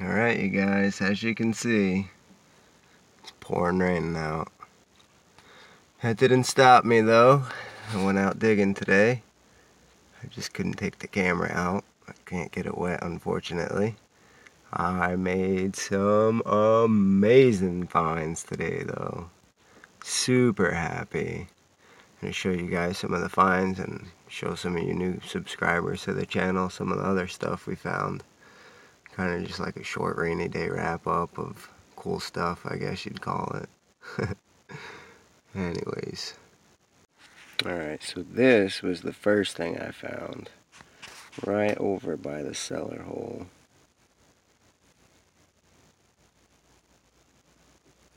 Alright, you guys, as you can see, it's pouring rain out. That didn't stop me though. I went out digging today. I just couldn't take the camera out. I can't get it wet, unfortunately. I made some amazing finds today though. Super happy. I'm going to show you guys some of the finds and show some of you new subscribers to the channel some of the other stuff we found. Kind of just like a short rainy day wrap up of cool stuff, I guess you'd call it. Anyways. Alright, so this was the first thing I found. Right over by the cellar hole.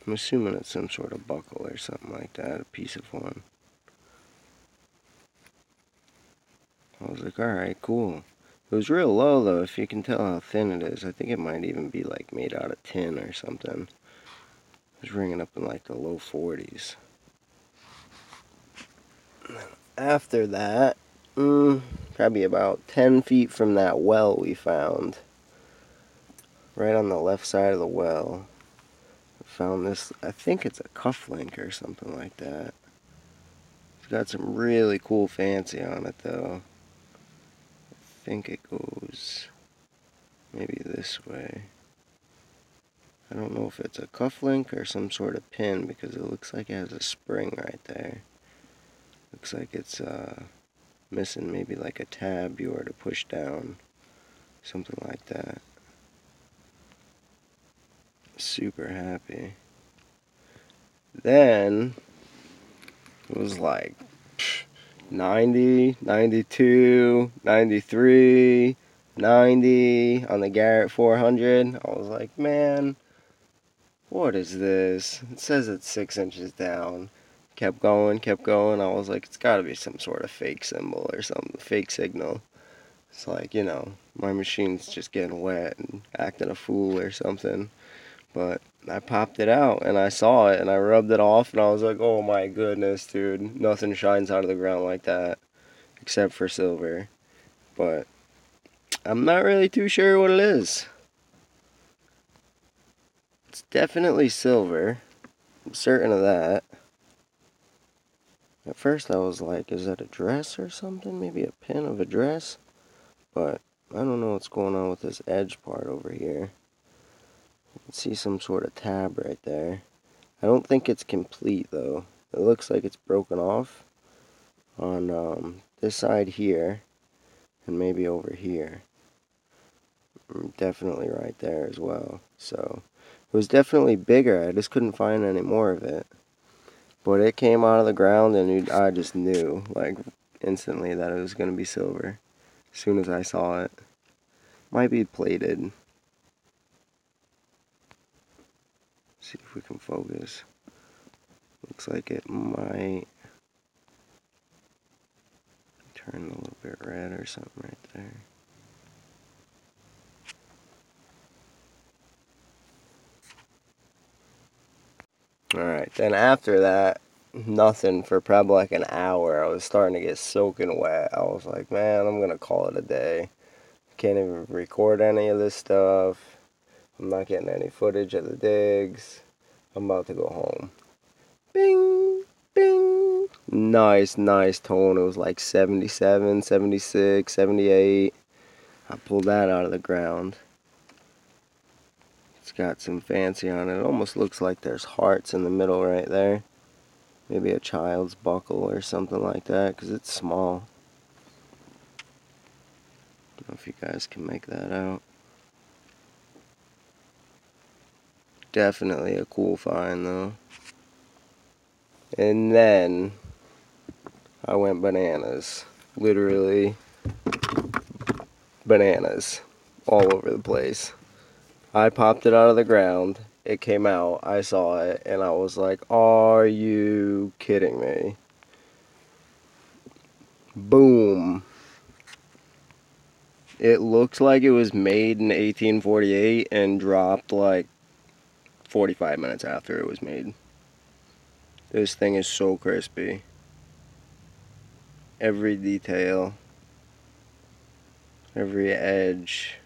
I'm assuming it's some sort of buckle or something like that, a piece of one. I was like, alright, cool. It was real low though, if you can tell how thin it is. I think it might even be like made out of tin or something. It was ringing up in like the low 40s. After that, probably about 10 feet from that well we found, right on the left side of the well, I found this, I think it's a cufflink or something like that. It's got some really cool fancy on it though. I think it goes maybe this way. I don't know if it's a cufflink or some sort of pin because it looks like it has a spring right there. Looks like it's missing maybe like a tab you were to push down. Something like that. Super happy. Then it was like 90, 92, 93, 90 on the Garrett 400. I was like, man, what is this? It says it's 6 inches down. Kept going. I was like, it's gotta be some sort of fake symbol or something, fake signal. It's like, you know, my machine's just getting wet and acting a fool or something. But I popped it out and I saw it and I rubbed it off and I was like, oh my goodness, dude. Nothing shines out of the ground like that except for silver. But I'm not really too sure what it is. It's definitely silver. I'm certain of that. At first I was like, is that a dress or something? Maybe a pin of a dress? But I don't know what's going on with this edge part over here. You can see some sort of tab right there. I don't think it's complete though. It looks like it's broken off on this side here and maybe over here. Definitely right there as well. So it was definitely bigger. I just couldn't find any more of it. But it came out of the ground and I just knew like instantly that it was going to be silver as soon as I saw it. Might be plated. See if we can focus. Looks like it might turn a little bit red or something right there. Alright, then after that, nothing for probably like an hour. I was starting to get soaking wet. I was like, man, I'm gonna call it a day. Can't even record any of this stuff. I'm not getting any footage of the digs. I'm about to go home. Bing! Bing! Nice tone. It was like 77, 76, 78. I pulled that out of the ground. It's got some fancy on it. It almost looks like there's hearts in the middle right there. Maybe a child's buckle or something like that, because it's small. I don't know if you guys can make that out. Definitely a cool find though. And then I went bananas. Literally bananas all over the place. I popped it out of the ground. It came out. I saw it and I was like, are you kidding me? Boom. It looked like it was made in 1848 and dropped like 45 minutes after it was made. This thing is so crispy. Every detail, every edge.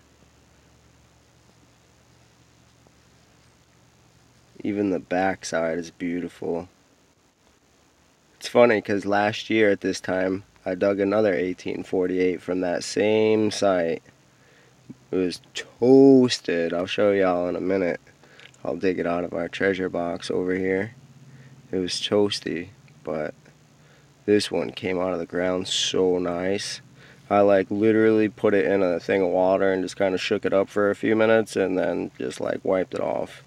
Even the back side is beautiful. It's funny because last year at this time I dug another 1848 from that same site. It was toasted. I'll show y'all in a minute. I'll dig it out of our treasure box over here. It was toasty, but this one came out of the ground so nice. I like literally put it in a thing of water and just kind of shook it up for a few minutes and then just like wiped it off.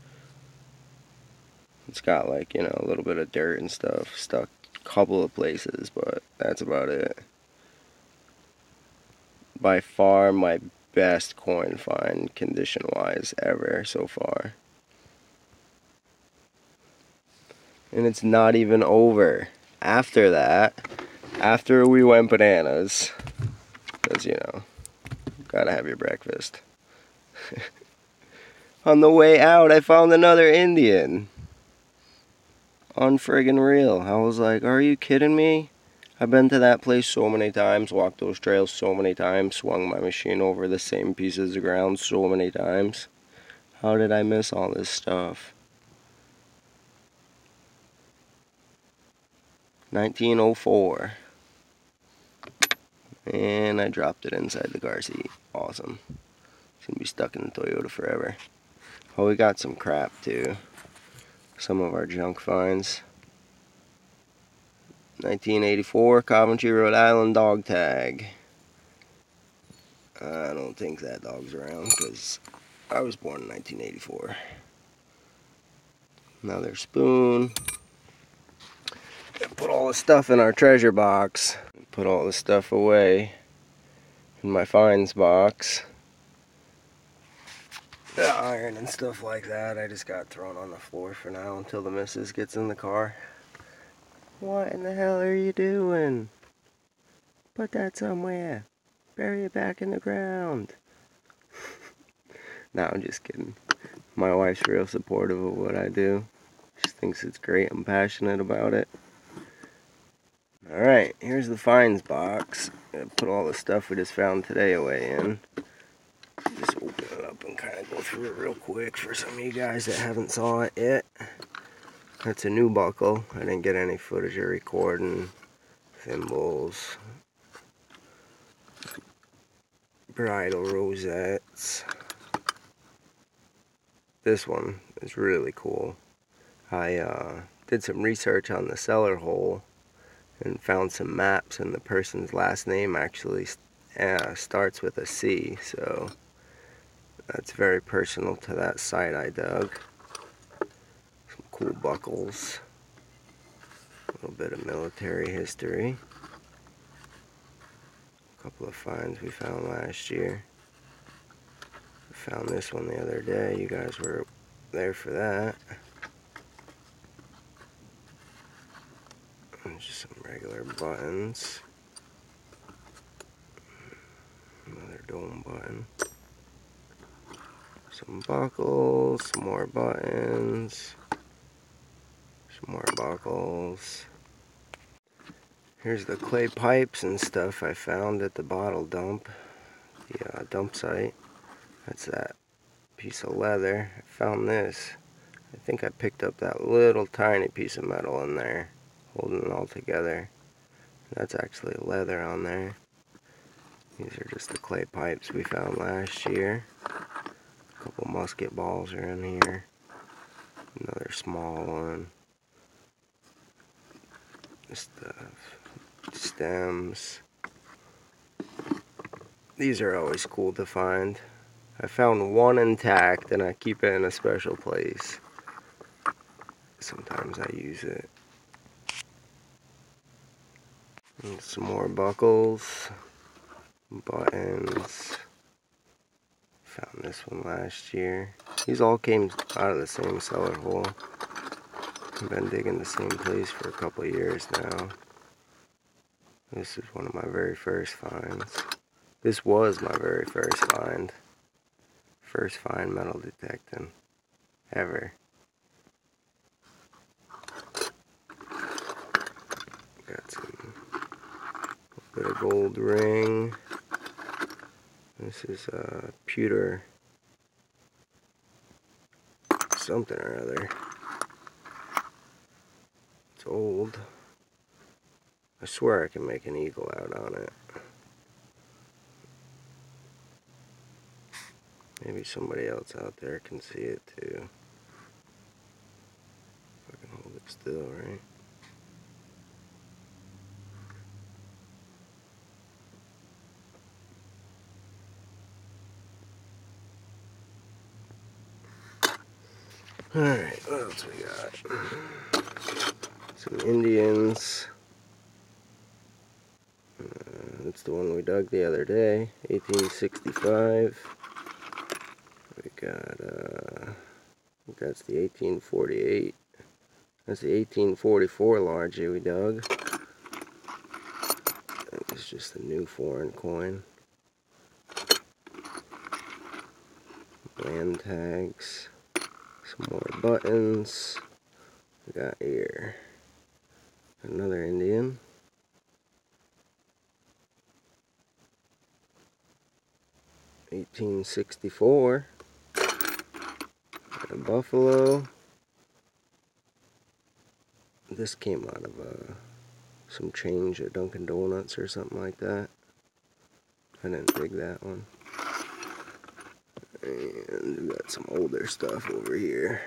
It's got like, you know, a little bit of dirt and stuff stuck a couple of places, but that's about it. By far my best coin find condition wise ever so far. And it's not even over. After that, after we went bananas, because, you know, gotta have your breakfast. On the way out, I found another Indian. On friggin' real. I was like, are you kidding me? I've been to that place so many times, walked those trails so many times, swung my machine over the same pieces of ground so many times. How did I miss all this stuff? 1904. And I dropped it inside the car seat. Awesome. It's gonna be stuck in the Toyota forever. Oh, we got some crap too. Some of our junk finds. 1984 Coventry, Rhode Island dog tag. I don't think that dog's around because I was born in 1984. Another spoon. Put all the stuff in our treasure box. Put all the stuff away in my finds box. The iron and stuff like that I just got thrown on the floor for now until the missus gets in the car. What in the hell are you doing? Put that somewhere. Bury it back in the ground. No, I'm just kidding. My wife's real supportive of what I do. She thinks it's great. I'm passionate about it. Alright, here's the finds box. I'm gonna put all the stuff we just found today away in. Just open it up and kind of go through it real quick for some of you guys that haven't saw it yet. That's a new buckle. I didn't get any footage of recording. Thimbles. Bridle rosettes. This one is really cool. I did some research on the cellar hole and found some maps, and the person's last name actually starts with a C, so that's very personal to that site I dug. Some cool buckles. A little bit of military history. A couple of finds we found last year. I found this one the other day. You guys were there for that. And just some regular buttons. Another dome button. Some buckles, some more buttons, some more buckles. Here's the clay pipes and stuff I found at the bottle dump, the dump site. That's that piece of leather. I found this. I think I picked up that little tiny piece of metal in there, holding it all together. That's actually leather on there. These are just the clay pipes we found last year. A couple musket balls are in here. Another small one. Just stems. These are always cool to find. I found one intact and I keep it in a special place. Sometimes I use it. And some more buckles. Buttons. Found this one last year. These all came out of the same cellar hole. I've been digging the same place for a couple of years now. This is one of my very first finds. This was my very first find. First find metal detecting ever. Got some bit of gold ring. This is a pewter something or other. old. I swear I can make an eagle out on it. Maybe somebody else out there can see it too. If I can hold it still, right? Alright, what else we got? Some Indians. That's the one we dug the other day, 1865. We got, I think that's the 1848. That's the 1844 largely we dug. I think it's just a new foreign coin. Land tags. Some more buttons. We got here another Indian. $1864. A buffalo. This came out of some change at Dunkin' Donuts or something like that. I didn't dig that one. And we got some older stuff over here.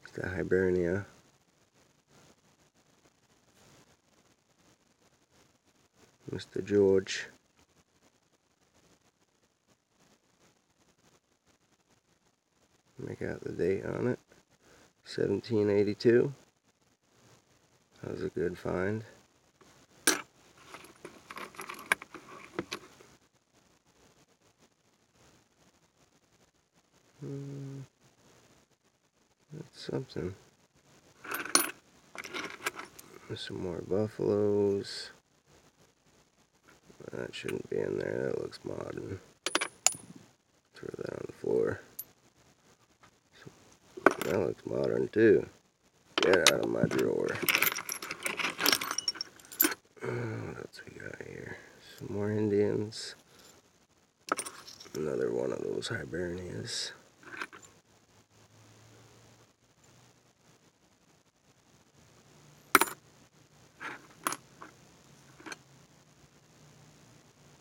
It's the Hibernia. Mr. George. Make out the date on it. 1782. That was a good find. That's something. There's some more buffaloes. That shouldn't be in there. That looks modern. Throw that on the floor. That looks modern too. Get out of my drawer. What else we got here? Some more Indians. Another one of those Hibernias.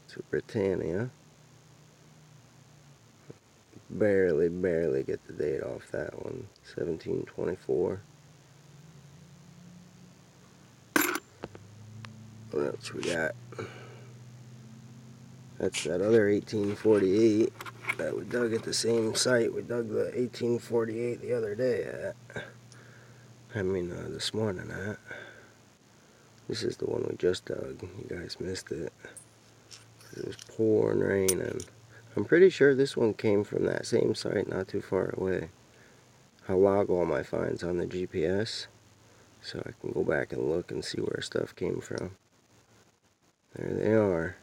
To Britannia. Barely get the date off that one. 1724. What else we got? That's that other 1848 that we dug at the same site we dug the 1848 the other day at. This morning at. This is the one we just dug. You guys missed it. It was pouring rain, and I'm pretty sure this one came from that same site not too far away. I log all my finds on the GPS so I can go back and look and see where stuff came from. There they are.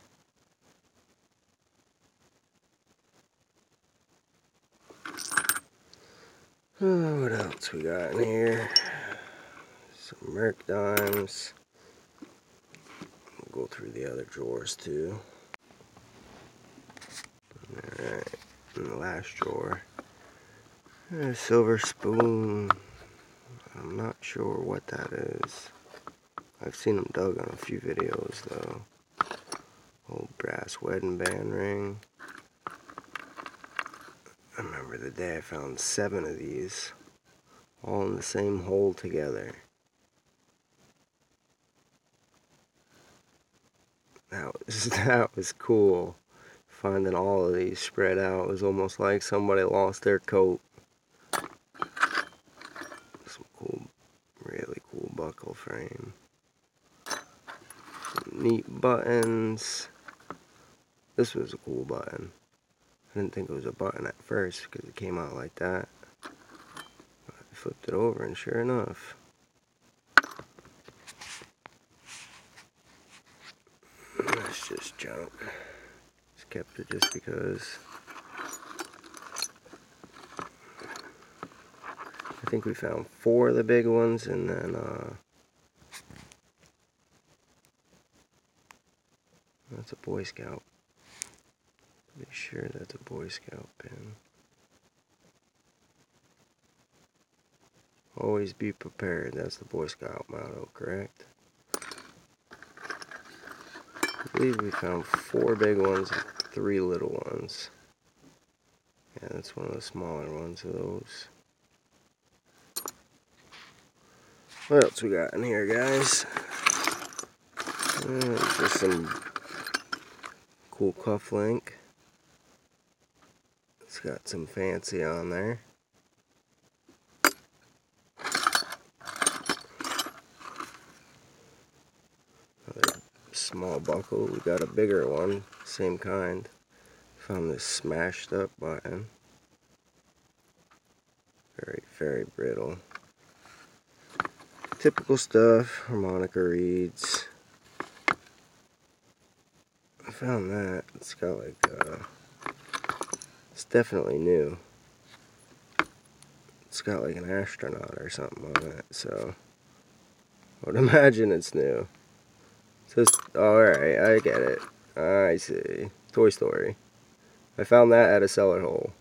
Oh, what else we got in here? Some Merc dimes. We'll go through the other drawers too. Alright, in the last drawer, a silver spoon. I'm not sure what that is. I've seen them dug on a few videos though. Old brass wedding band ring. I remember the day I found 7 of these, all in the same hole together. That was cool. Finding all of these spread out, it was almost like somebody lost their coat. Some cool, really cool buckle frame. Some neat buttons. This was a cool button. I didn't think it was a button at first because it came out like that. I flipped it over and sure enough. That's just junk. Just kept it just because. I think we found 4 of the big ones, and then that's a Boy Scout. Pretty sure that's a Boy Scout pin. Always be prepared. That's the Boy Scout motto, correct? I believe we found 4 big ones and 3 little ones. Yeah, that's one of the smaller ones of those. What else we got in here, guys? Just some cool cuff link. It's got some fancy on there. Another small buckle. We got a bigger one, same kind. Found this smashed up button. Very, very brittle. Typical stuff, harmonica reeds. I found that. It's got like, it's definitely new. It's got like an astronaut or something on it, so I would imagine it's new. It says, alright, I get it. I see. Toy Story. I found that at a cellar hole.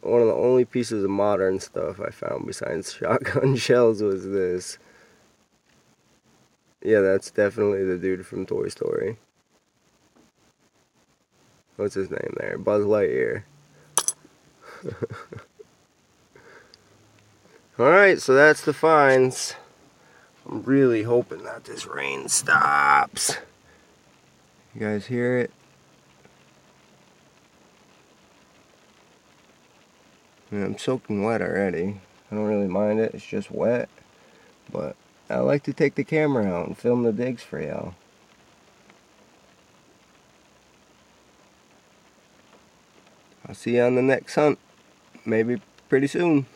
One of the only pieces of modern stuff I found besides shotgun shells was this. Yeah, that's definitely the dude from Toy Story. What's his name there? Buzz Lightyear. Alright, so that's the finds. I'm really hoping that this rain stops. You guys hear it? Yeah, I'm soaking wet already. I don't really mind it, it's just wet. But I like to take the camera out and film the digs for y'all. I'll see you on the next hunt. Maybe pretty soon.